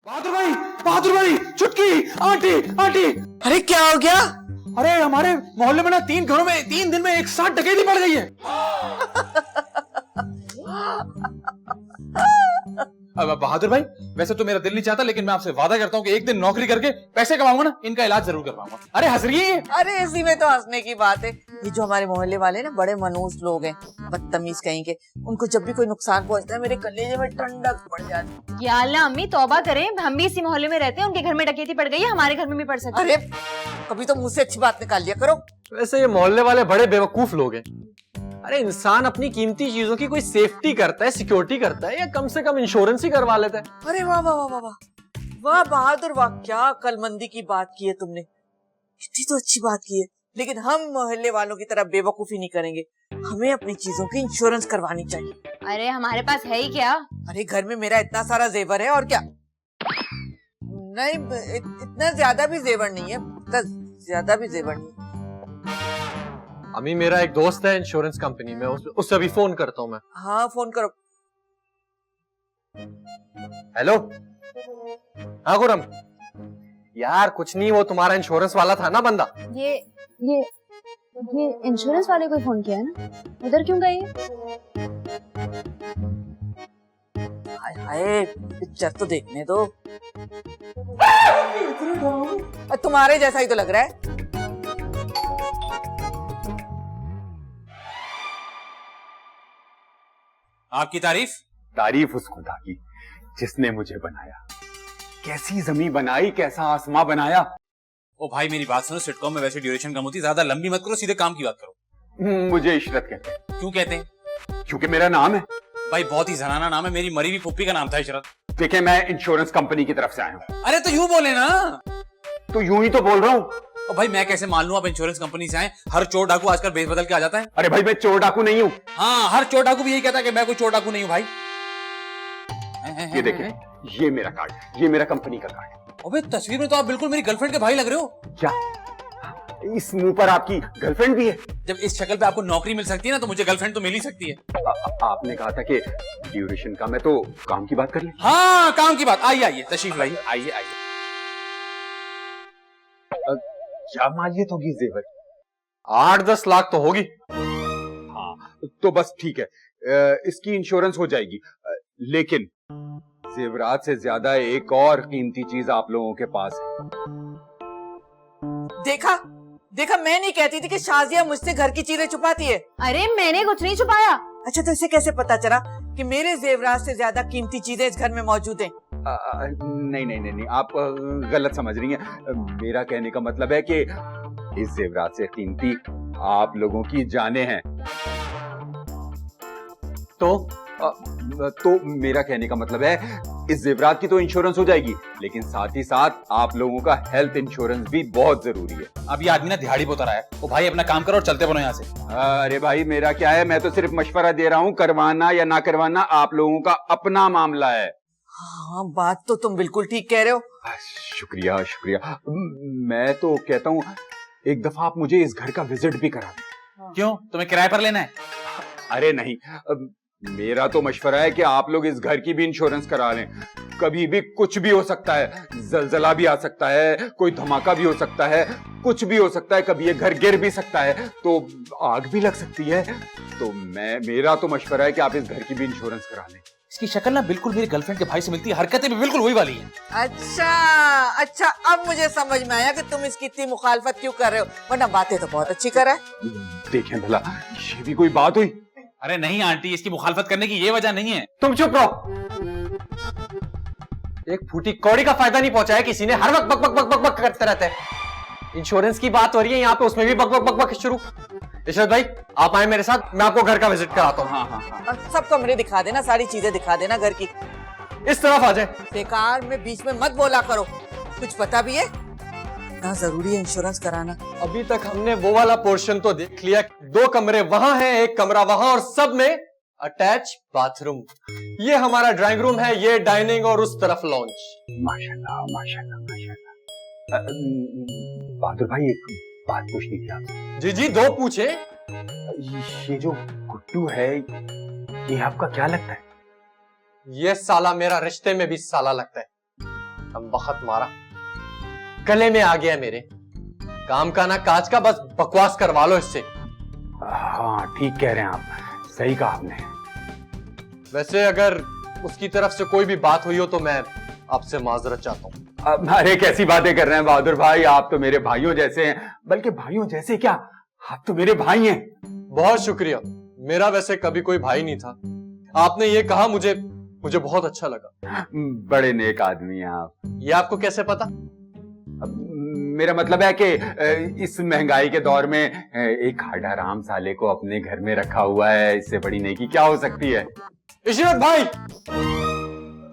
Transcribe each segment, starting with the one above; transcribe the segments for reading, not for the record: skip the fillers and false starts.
बहादुर भाई, चुटकी, aunty, aunty. अरे क्या हो गया? अरे हमारे मोहल्ले में ना 3 घरों में 3 दिन में एक साथ डकैती पड़ गई है। अब बहादुर भाई, वैसे तो मेरा दिल नहीं चाहता, लेकिन मैं आपसे वादा करता हूँ कि एक दिन नौकरी करके पैसे कमाऊंगा ना, इनका इलाज जरूर करवाऊंगा। अरे हंस रही है। अरे इसी में तो हंसने की बात है। ये जो हमारे मोहल्ले वाले ना बड़े मनहूस लोग हैं, बदतमीज कहीं के, उनको जब भी कोई नुकसान पहुंचता है मेरे कलेजे में ठंडक पड़ जाती है। या अल्लाह अम्मी तौबा करें, हम भी इसी मोहल्ले में रहते हैं, उनके घर में डकैती पड़ गई है, हमारे घर में भी पड़ सकती है। अरे कभी तो मुझसे अच्छी बात निकाल लिया करो। वैसे ये मोहल्ले वाले बड़े बेवकूफ लोग हैं। अरे इंसान अपनी कीमती चीजों की कोई सेफ्टी करता है, सिक्योरिटी करता है, या कम से कम इंश्योरेंस ही करवा लेता है। अरे वाह वाह वाह वाह वाह वाह बहादुर वाह, क्या अक्लमंदी की बात की है तुमने। इतनी तो अच्छी बात की है, लेकिन हम मोहल्ले वालों की तरह बेवकूफी नहीं करेंगे। हमें अपनी चीजों की इंश्योरेंस करवानी चाहिए। अरे हमारे पास है ही क्या। अरे घर में मेरा इतना सारा जेवर है, और क्या। नहीं इतना ज्यादा भी जेवर नहीं है, इतना ज्यादा भी जेवर नहीं है। अम्मी मेरा एक दोस्त है इंश्योरेंस कंपनी में, उससे अभी फोन करता हूँ मैं। हाँ फोन करो। हेलो, हाँ खुरम यार, कुछ नहीं, वो तुम्हारा इंश्योरेंस वाला था ना बंदा। ये इंश्योरेंस वाले को फोन किया है ना, उधर क्यों गई है? हाय हाय, पिक्चर तो देखने दो। तुम्हारे जैसा ही तो लग रहा है। आपकी तारीफ उस खुदा की जिसने मुझे बनाया। कैसी जमीन बनाई, कैसा आसमां बनाया। ओ भाई मेरी बात सुनो, सिटकॉम में वैसे ड्यूरेशन कम होती है, ज्यादा लंबी मत करो, सीधे काम की बात करो। मुझे इशरत कहते हैं। क्यों कहते हैं? क्योंकि मेरा नाम है। भाई बहुत ही जनाना नाम है, मेरी मरी हुई फुप्पी का नाम था इशरत। देखिए मैं इंश्योरेंस कंपनी की तरफ से आया हूँ। अरे तो यूं बोले ना। तो यूं ही तो बोल रहा हूँ। ओ भाई मैं कैसे मान लूं आप इंश्योरेंस कंपनी से आए? हर चोर डाकू आजकल बेच बदल के आ जाता है। अरे भाई मैं चोर डाकू नहीं हूँ। हाँ, हर चोर डाकू भी यही कहता है कि मैं कोई चोर डाकू नहीं हूँ भाई। ये देखिए, ये मेरा कार्ड, ये मेरा कंपनी का कार्ड। अबे तस्वीर में तो आप बिल्कुल मेरी गर्लफ्रेंड के भाई लग रहे हो। क्या इस मुंह पर आपकी गर्लफ्रेंड भी है? जब इस शक्ल पे आपको नौकरी मिल सकती है ना, तो मुझे गर्लफ्रेंड तो मिल ही सकती है। आपने कहा था कि ड्यूरेशन का, मैं तो काम की बात कर ली। हाँ काम की बात। आइए आइए, तशरीफ लाइए, आइए आइए। क्या मालियत होगी जेवर? 8-10 लाख तो होगी। हाँ तो बस ठीक है, इसकी इंश्योरेंस हो जाएगी। लेकिन जेवरात से ज्यादा एक और कीमती चीज आप लोगों के पास है। देखा देखा, मैं नहीं कहती थी कि शाजिया मुझसे घर की चीजें छुपाती है। अरे मैंने कुछ नहीं छुपाया। अच्छा तो इसे कैसे पता चला कि मेरे जेवरात से ज्यादा कीमती चीजें इस घर में मौजूद हैं? नहीं नहीं नहीं नहीं, आप गलत समझ रही हैं। मेरा कहने का मतलब है कि इस जेवरात से कीमती आप लोगों की जानें हैं। तो मेरा कहने का मतलब है इस जेवरात की तो इंश्योरेंस हो जाएगी, लेकिन साथ ही साथ आप लोगों का हेल्थ इंश्योरेंस भी बहुत जरूरी है। अब ये आदमी ना दिहाड़ी पोता रहा है। ओ भाई अपना काम करो और चलते बनो यहाँ से। अरे भाई मेरा क्या है, मैं तो सिर्फ मशवरा दे रहा हूँ। करवाना या ना करवाना आप लोगों का अपना मामला है। हाँ बात तो तुम बिल्कुल ठीक कह रहे हो। शुक्रिया शुक्रिया। मैं तो कहता हूँ एक दफा आप मुझे इस घर का विजिट भी करा दें। क्यों, तुम्हें किराए पर लेना है? अरे नहीं, मेरा तो मशवरा है कि आप लोग इस घर की भी इंश्योरेंस करा लें। कभी भी कुछ भी हो सकता है, जलजला भी आ सकता है, कोई धमाका भी हो सकता है, कुछ भी हो सकता है, कभी ये घर गिर भी सकता है, तो आग भी लग सकती है। तो मेरा तो मशवरा है कि आप इस घर की भी इंश्योरेंस करा लें। इसकी शक्ल ना बिल्कुल मेरी गर्लफ्रेंड के भाई से मिलती है, हरकतें भी बिल्कुल वही वाली हैं। अच्छा अच्छा, अब मुझे समझ में आया कि तुम इसकी इतनी मुखालफत क्यों कर रहे हो, वरना बातें तो बहुत अच्छी कर रहा है। देखें भला, ये भी कोई बात हुई? अरे नहीं आंटी, इसकी मुखालफत करने की ये वजह नहीं है। तुम चुप रहो। एक फूटी कौड़ी का फायदा नहीं पहुंचाया किसी ने, हर वक्त बक बक बक बक बक करते रहते हैं। इंश्योरेंस की बात हो रही है यहाँ पे, उसमें भी बक बक बक बक शुरू। इशरत भाई आप आए मेरे साथ, मैं आपको घर का विजिट कराता हूँ। हाँ। सब कमरे दिखा देना, सारी चीजें दिखा देना घर की। इस तरफ आ जाए। बेकार में बीच में मत बोला करो, कुछ पता भी है ना, जरूरी है इंश्योरेंस कराना। अभी तक हमने वो वाला पोर्शन तो देख लिया, 2 कमरे वहां हैं, 1 कमरा वहां, और सब में अटैच बाथरूम। ये हमारा ड्राइंग रूम है, ये डाइनिंग, और उस तरफ लॉन्च। माशाल्लाह माशाल्लाह माशाल्लाह। बहादुर भाई एक बात पूछनी थी आपसे। जी जी 2 पूछे। ये जो गुड्डू है, ये आपका क्या लगता है? ये साला मेरा रिश्ते में भी साला लगता है। हम वक्त मारा, गले में आ गया मेरे। काम का ना काज का, बस बकवास करवा लो इससे। हाँ ठीक कह रहे हैं आप, सही कहा आपने। वैसे अगर उसकी तरफ से कोई भी बात हुई हो तो मैं आपसे माजरत चाहता हूँ। अरे कैसी बातें कर रहे हैं बहादुर भाई, आप तो मेरे भाइयों जैसे हैं, बल्कि भाइयों जैसे क्या, आप तो मेरे भाई हैं। बहुत शुक्रिया, मेरा वैसे कभी कोई भाई नहीं था। आपने ये कहा मुझे बहुत अच्छा लगा। बड़े नेक आदमी हैं आप। ये आपको कैसे पता? मेरा मतलब है कि इस महंगाई के दौर में एक हराम साले को अपने घर में रखा हुआ है, इससे बड़ी नेकी क्या हो सकती है। इशरत भाई,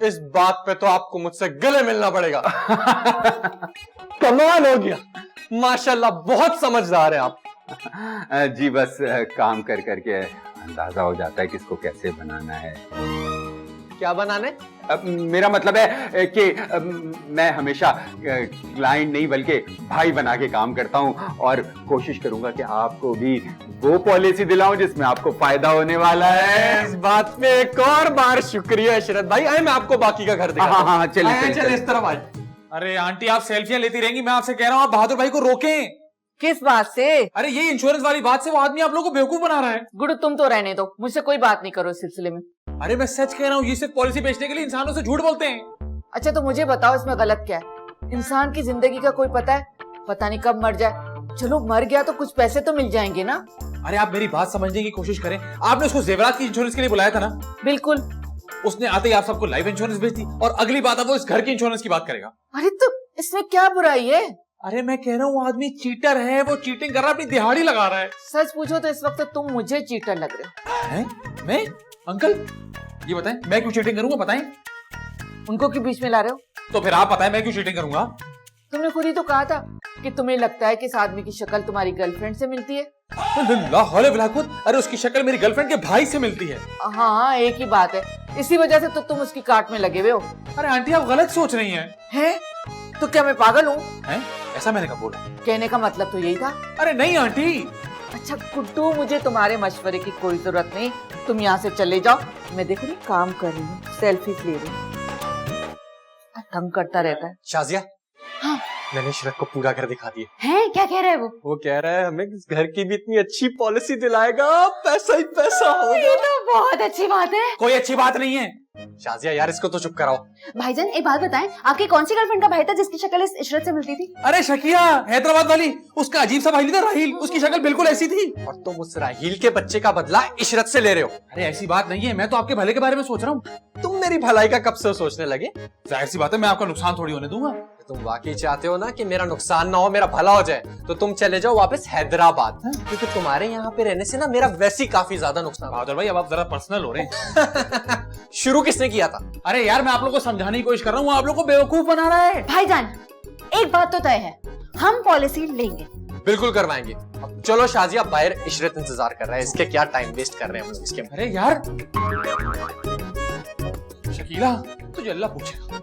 इस बात पे तो आपको मुझसे गले मिलना पड़ेगा। कमाल हो गया, माशाल्लाह, बहुत समझदार है आप। जी बस काम कर करके अंदाजा हो जाता है किसको कैसे बनाना है। क्या बनाने? मेरा मतलब है कि मैं हमेशा क्लाइंट नहीं बल्कि भाई बना के काम करता हूं, और कोशिश करूंगा कि आपको भी वो पॉलिसी दिलाऊं जिसमें आपको फायदा होने वाला है। इस बात पे एक और बार शुक्रिया इशरत भाई। आए मैं आपको बाकी का घर दिखाता हूं। हाँ चलिए चलिए इस तरफ आए। अरे आंटी आप सेल्फियां लेती रहेंगी, मैं आपसे कह रहा हूँ आप बहादुर भाई को रोकें। किस बात से? अरे ये इंश्योरेंस वाली बात से वो आदमी आप लोगों को बेवकूफ बना रहा है। गुरु तुम तो रहने दो, मुझसे कोई बात नहीं करो इस सिलसिले में। अरे मैं सच कह रहा हूँ, ये सिर्फ पॉलिसी बेचने के लिए इंसानों से झूठ बोलते हैं। अच्छा तो मुझे बताओ इसमें गलत क्या है? इंसान की जिंदगी का कोई पता है? पता नहीं कब मर जाए। चलो मर गया तो कुछ पैसे तो मिल जाएंगे ना। अरे आप मेरी बात समझने की कोशिश करें। आपने उसको जेवरात की इंश्योरेंस के लिए बुलाया था ना? बिल्कुल। उसने आते ही आप सबको लाइफ इंश्योरेंस भेज दी, और अगली बात अब वो इस घर की इंश्योरेंस की बात करेगा। अरे तो इसमें क्या बुराई है? अरे मैं कह रहा हूँ आदमी चीटर है, वो चीटिंग कर रहा है, अपनी दिहाड़ी लगा रहा है। सच पूछो तो इस वक्त तुम मुझे चीटर लग रहे हो। हैं? मैं? अंकल ये बताएं मैं क्यों चीटिंग करूंगा, बताएं। उनको क्यों बीच में ला रहे हो? तो फिर आप बताएं मैं क्यों चीटिंग करूंगा। तुमने खुद ही तो कहा था कि तुम्हें लगता है कि इस आदमी की शक्ल तुम्हारी गर्लफ्रेंड से मिलती है। अरे उसकी शक्ल मेरी गर्लफ्रेंड के भाई से मिलती है। हाँ एक ही बात है, इसी वजह से तो तुम उसकी काट में लगे हुए हो। अरे आंटी आप गलत सोच रही हैं। हैं? तो क्या मैं पागल हूँ? हैं? ऐसा मैंने कब बोला? कहने का मतलब तो यही था। अरे नहीं आंटी। अच्छा गुड्डू, मुझे तुम्हारे मशवरे की कोई जरूरत नहीं, तुम यहाँ से चले जाओ। मैं देखो नहीं काम कर रही हूँ, सेल्फीज ले रही हूँ। तंग करता रहता है। शाजिया, हाँ। मैंने इशरत को पूरा घर दिखा दिया। हैं? क्या कह रहा है वो? वो कह रहा है हमें इस घर की भी इतनी अच्छी पॉलिसी दिलाएगा, पैसा ही पैसा होगा। ये तो बहुत अच्छी बात है। कोई अच्छी बात नहीं है। शाजिया यार इसको तो चुप कराओ। भाईजान एक बात बताएं, आपकी कौन सी गर्लफ्रेंड का भाई था जिसकी शक्ल इस इशरत से मिलती थी? अरे शकिया, हैदराबाद वाली, उसका अजीब सा भाई नहीं था राहील, उसकी शक्ल बिल्कुल ऐसी थी। और तुम उस राहील के बच्चे का बदला इशरत से ले रहे हो। अरे ऐसी बात नहीं है, मैं तो आपके भले के बारे में सोच रहा हूँ। तुम मेरी भलाई का कब से सोचने लगे? जाहिर सी बात है, मैं आपका नुकसान थोड़ी होने दूंगा। तुम वाकई चाहते हो ना कि मेरा नुकसान ना हो, मेरा भला हो जाए, तो तुम चले जाओ वापस हैदराबाद, क्योंकि तुम्हारे यहाँ पे रहने से ना मेरा वैसे ही काफी ज्यादा नुकसान। बहादुर भाई अब आप जरा पर्सनल हो रहे हैं। शुरू किसने किया था? अरे यार मैं आप लोगों को समझाने की कोशिश कर रहा हूँ, आप लोगों को बेवकूफ बना रहा है। भाईजान एक बात तो तय है, हम पॉलिसी लेंगे। बिल्कुल करवाएंगे। अब चलो शाजिया, बाहर इशरत इंतजार कर रहा है, इसके क्या टाइम वेस्ट कर रहे हैं हम लोग इसके। अरे यार शकीला, तुझे अल्लाह पूछेगा।